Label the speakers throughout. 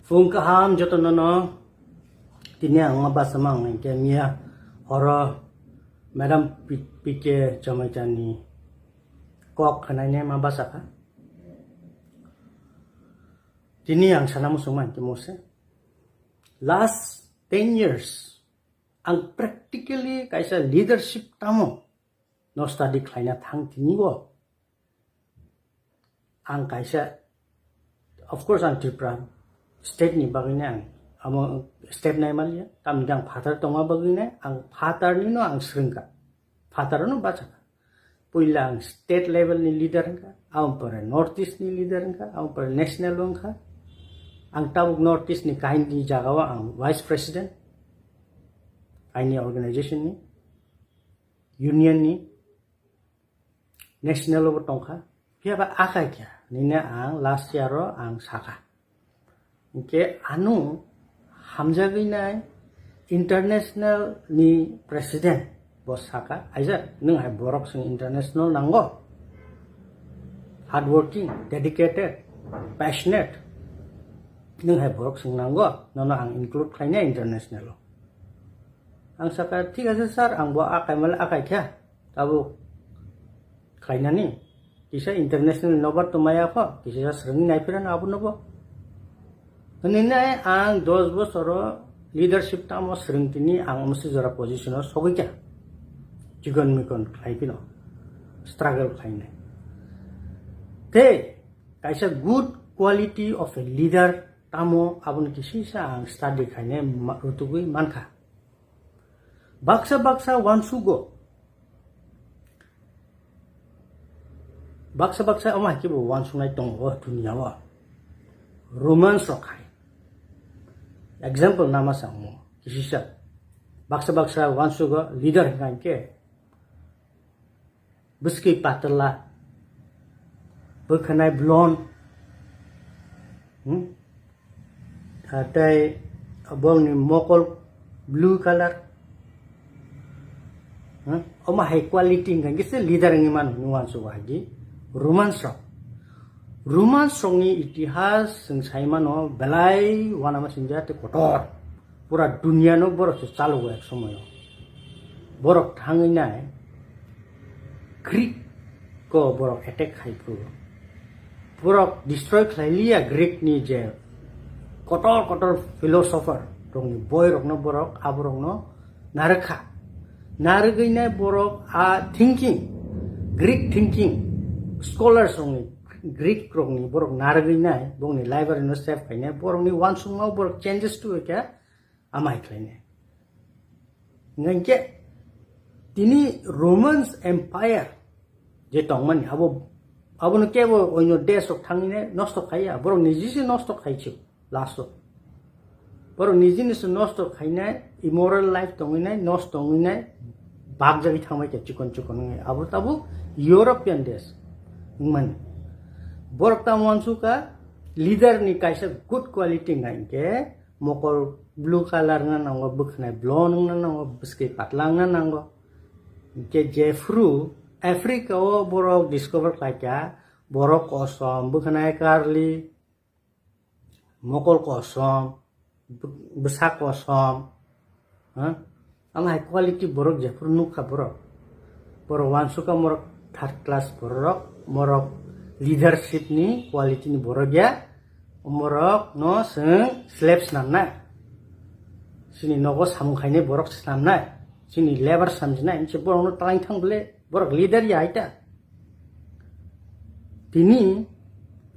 Speaker 1: Fungkaham joto nono tini ang mabasamang ng kemia oro madam pike jamajani kok kananya mabasaka tini ang sanamusuman kimose last 10 years ang practically kaisa leadership tamo no study klaina thang tini go ang kaisa of course ang Tripura state ni bagina amo step na malia tamdang father tonga bagina ang father ni no ang sringka father no bacha puila ang state level ni leader ka ang para northeast ni leader ka ang para national long ka ang tawag northeast ni kain ni jagawa ang vice president kain ni organization ni union ni national over tongka kaya ba akay kya nina ang last year ro ang saka Oke, anu hamzagina international ni presiden bos saka aja nung hai borok sing international nanggo hardworking dedicated passionate nung hai borok sing nanggo nono ang include kainnya international ang saka tiga sesar ang buat akai mal akai kya tabu kainnya ni kisah international nobar tumaya apa kisah sering naipiran abu nobo Nina ang 10 bosoro leadership tamo sering tini ang mesti jara position sogi kya jigon mikon khai pino struggle khai ne te kaisa good quality of a leader tamo abun kisi sa ang study khai ne rutugui manka baksa wansugo baksa amah kibo wansungai tonggo dunia wa romance rokai example nama sango kisisa baksa wansugo leader nganke biski patala bekhanai blonde atai abong ni mokol blue color oma high quality nganke se leader ngiman wansugo hagi romance songi itihas sing saimano belai wana masinja te kotor pura dunia no borok chalu go ek somoy borok thangi nai Greek ko borok attack khai pu borok destroy khlailia Greek ni je kotor philosopher rong ni boy rok no borok aborok no narakha nargai nai borok a thinking Greek thinking scholars only Greek krong ni borok naragin nai bong ni library no save kai nai borok ni one sung mau borok changes to kya amai klai nai ngangke tini Romans Empire je tongman abo no kebo onyo desh ok thangi nai nosto khaya borok niji se nosto khai chi lasto borok niji ni se nosto khai nai immoral life tongi nai nosto tongi nai bag jagi thangmai ke chikon ngai abo tabu European desh man borok tamonsu ka leader ni kaisa good quality ngainke mokol blue color nga nango bukhnai blonde nga nango biski patlang nga nango ke jefru Africa o borok discover kaita borok kosom bukhnai karli mokol kosom besak kosom ama high quality borok jefru nukha borok wansu ka morok third class borok morok leadership ni quality ni borok ya morok no seng slaves namna sini nogo samkhaine borok samna sini labor samjna inche borok no talang thang bele borok leader ya ita tini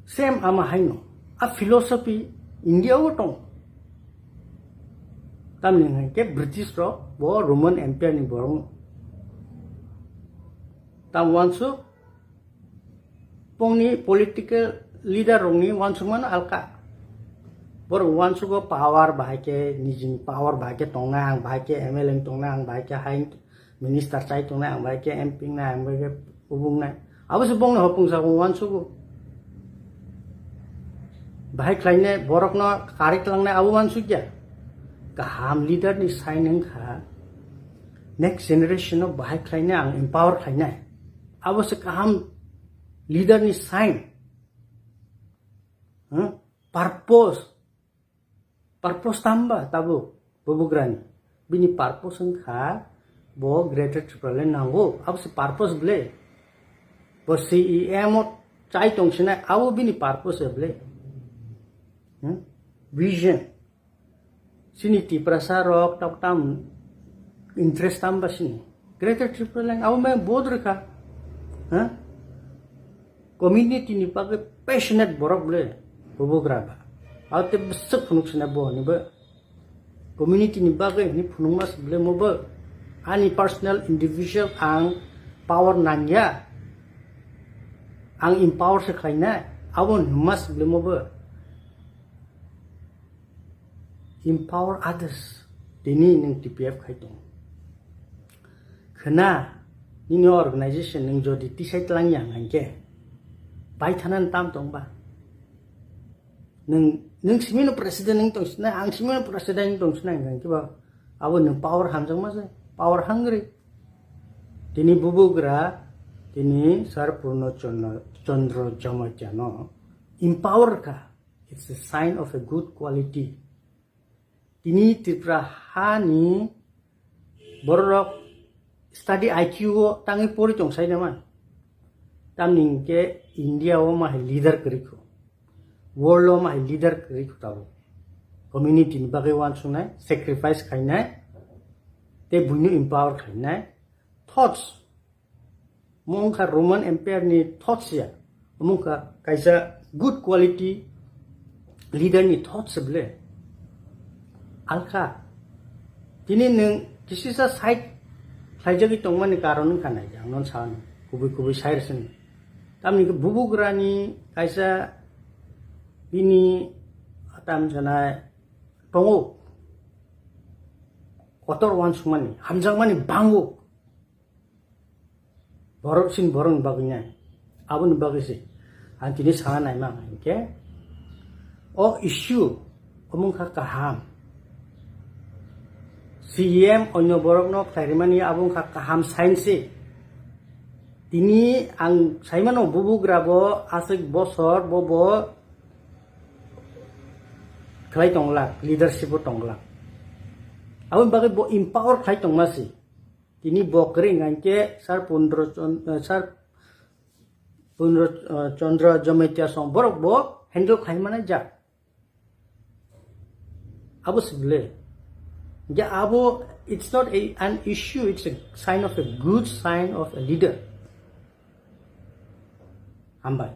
Speaker 1: same ama haino a philosophy india otong tamne ke british ro bo roman empire ni borok tam wansu pongni political leader rongni wansungman alka bor wansugo power bahake nijin power bahake tonga ang bahake MLM tonga ang bahake hain minister chai tonga ang bahake MP na ang bahake ubung na abos bong na hopung sa wansugo bahai klaine borok no karik lang na abu wansugya kaham leader ni signing kha next generation no bahai klaine ang empower klaine abos kaham leader ni sign purpose purpose tambah tabu bubugrani bini purpose engka bo greater triple nanggo abo se purpose ble bo CEM chai tongsina abo bini purpose ble vision sini ti prasarok tak tam interest tambah sini greater triple abo me bod rekha community ni pakai passionate borok ble bubugra ba aute besek punuk sina bo ni ba community ni bagai ni punung mas ble mo ba ani personal individual ang power nanya ang empower se khaina awon mas ble mo ba empower others dini ning TPF khaitong khana ni organization ning jodi tisai tlang yang angke bai thanan tam tong ba nung simino presiden ning tong sina ang simino presiden tong sina ang kiba awon nung power hamjang mas power hungry dini bubugra dini Sar Purno Chandra Jamatya no empower ka it's a sign of a good quality dini Tripura hani borok study IQ tangi pori tong sai naman tamning ke India o mah leader keriko world o mah leader keriko tabo community ni bagai wan sunai sacrifice khainai te bunyu empower khainai thoughts mongka Roman Empire ni thoughts ya mongka kaisa good quality leader ni thoughts ble alka tini nung kisisa side saijagi tongmani karon kanai jang non san kubi sair sen tamni ke bubugrani kaisa bini atam jana tongo kotor wan sumani hamjang mani bangu borok sin borong baginya abun bagisi antini sana nai ma ke o issue omong kaham CEM onyo borok no tairimani abung kaham sainsi tini ang saimano bubugra bo asik bosor bobo klai tonglak leadership tonglak abun bagai bo empower klai tongmasi tini bo kering angke Sar Purno Chandra Jamatya song borok bo handle klai mana ja abu seble ja abo it's not an issue it's a sign of a good sign of a leader ambai